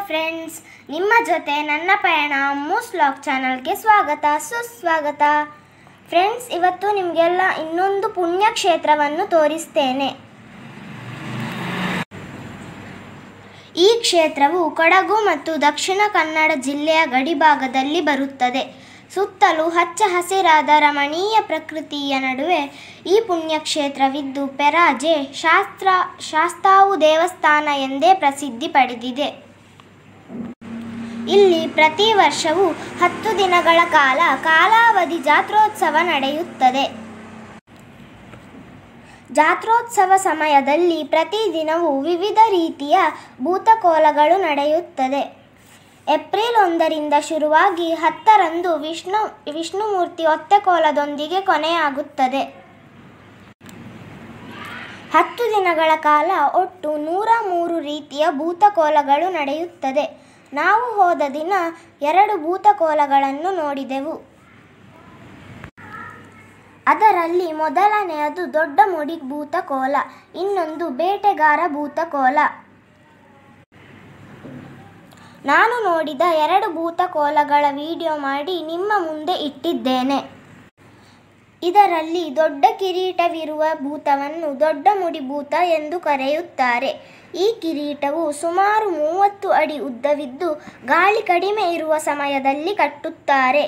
Friends, ನಿಮ್ಮ ಜೊತೆ ನನ್ನ ಪಯಣ ಮೂಸ್ ವ್ಲಾಗ್ ಚಾನಲ್ಗೆ ಸ್ವಾಗತ ಸುಸ್ವಾಗತ. ಫ್ರೆಂಡ್ಸ್, ಇವತ್ತು ನಿಮಗೆಲ್ಲ ಇನ್ನೊಂದು ಪುಣ್ಯಕ್ಷೇತ್ರವನ್ನು ತೋರಿಸ್ತೇನೆ. ಈ ಕ್ಷೇತ್ರವು ಕೊಡಗು ಮತ್ತು ದಕ್ಷಿಣ ಕನ್ನಡ ಜಿಲ್ಲೆಯ ಗಡಿಭಾಗದಲ್ಲಿ ಬರುತ್ತದೆ. ಸುತ್ತಲೂ ಹಚ್ಚ ಹಸಿರಾದ ರಮಣೀಯ ಪ್ರಕೃತಿಯ ನಡುವೆ ಈ ಪುಣ್ಯಕ್ಷೇತ್ರವಿದ್ದು ಪೆರಾಜೆ ಶಾಸ್ತಾವು ದೇವಸ್ಥಾನ ಎಂದೇ ಪ್ರಸಿದ್ಧಿ ಪಡೆದಿದೆ. ಇಲ್ಲಿ ಪ್ರತಿ ವರ್ಷವೂ 10 ದಿನಗಳ ಕಾಲಾವಧಿ ಜಾತ್ರೋತ್ಸವ ನಡೆಯುತ್ತದೆ. ಜಾತ್ರೋತ್ಸವ ಸಮಯದಲ್ಲಿ ಪ್ರತಿದಿನವೂ ವಿವಿಧ ರೀತಿಯ ಭೂತಕೋಲಗಳು ನಡೆಯುತ್ತದೆ. ಏಪ್ರಿಲ್ 1ರಿಂದ ಶುರುವಾಗಿ 10ರಂದು ವಿಷ್ಣುಮೂರ್ತಿ ಒತ್ತೆಕೋಲದೊಂದಿಗೆ ಕೊನೆಯಾಗುತ್ತದೆ. 10 ದಿನಗಳ ಕಾಲ ಒಟ್ಟು 103 ರೀತಿಯ ಭೂತಕೋಲಗಳು ನಡೆಯುತ್ತದೆ. ನಾವು ಹೋದ ದಿನ 2 ಭೂತಕೋಲಗಳನ್ನು ನೋಡಿದೆವು. ಅದರಲ್ಲಿ ಮೊದಲನೆಯದು ದೊಡ್ಡ ಮುಡಿ ಭೂತಕೋಲ, ಇನ್ನೊಂದು ಬೇಟೆಗಾರ ಭೂತಕೋಲ. ನಾನು ನೋಡಿದ 2 ಭೂತಕೋಲಗಳ ವಿಡಿಯೋ ಮಾಡಿ ನಿಮ್ಮ ಮುಂದೆ ಇಟ್ಟಿದ್ದೇನೆ. ಇದರಲ್ಲಿ ದೊಡ್ಡ ಕಿರೀಟವಿರುವ ಭೂತವನ್ನು ದೊಡ್ಡ ಮುಡಿ ಭೂತ ಎಂದು ಕರೆಯುತ್ತಾರೆ. ಈ ಕಿರೀಟವು ಸುಮಾರು 30 ಅಡಿ ಉದ್ದವಿದ್ದು ಗಾಳಿ ಕಡಿಮೆ ಇರುವ ಸಮಯದಲ್ಲಿ ಕಟ್ಟುತ್ತಾರೆ.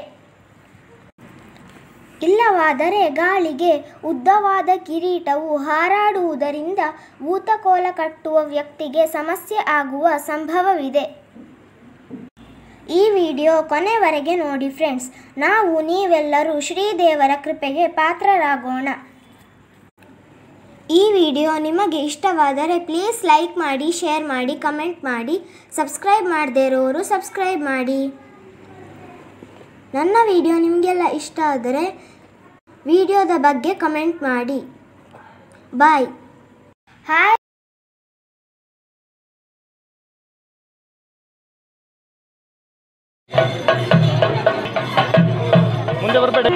ಇಲ್ಲವಾದರೆ ಗಾಳಿಗೆ ಉದ್ದವಾದ ಕಿರೀಟವು ಹಾರಾಡುವುದರಿಂದ ಭೂತಕೋಲ ಕಟ್ಟುವ ವ್ಯಕ್ತಿಗೆ ಸಮಸ್ಯೆ ಆಗುವ ಸಂಭವವಿದೆ. ಈ ವಿಡಿಯೋ ಕೊನೆವರೆಗೆ ನೋಡಿ ಫ್ರೆಂಡ್ಸ್. ನೀವೆಲ್ಲರೂ ಶ್ರೀದೇವರ ಕೃಪೆಗೆ ಪಾತ್ರರಾಗೋಣ. ಈ ವಿಡಿಯೋ ನಿಮಗೆ ಇಷ್ಟವಾದರೆ ಪ್ಲೀಸ್ ಲೈಕ್ ಮಾಡಿ, ಶೇರ್ ಮಾಡಿ, ಕಮೆಂಟ್ ಮಾಡಿ. ಸಬ್ಸ್ಕ್ರೈಬ್ ಮಾಡದೇ ಇರೋರು ಸಬ್ಸ್ಕ್ರೈಬ್ ಮಾಡಿ. ನನ್ನ ವಿಡಿಯೋ ನಿಮಗೆಲ್ಲ ಇಷ್ಟ ಆದರೆ ವಿಡಿಯೋದ ಬಗ್ಗೆ ಕಮೆಂಟ್ ಮಾಡಿ. ಬಾಯ್. ಹಾಯ್. ಮುಂದೆ ಬರಬೇಡಿ.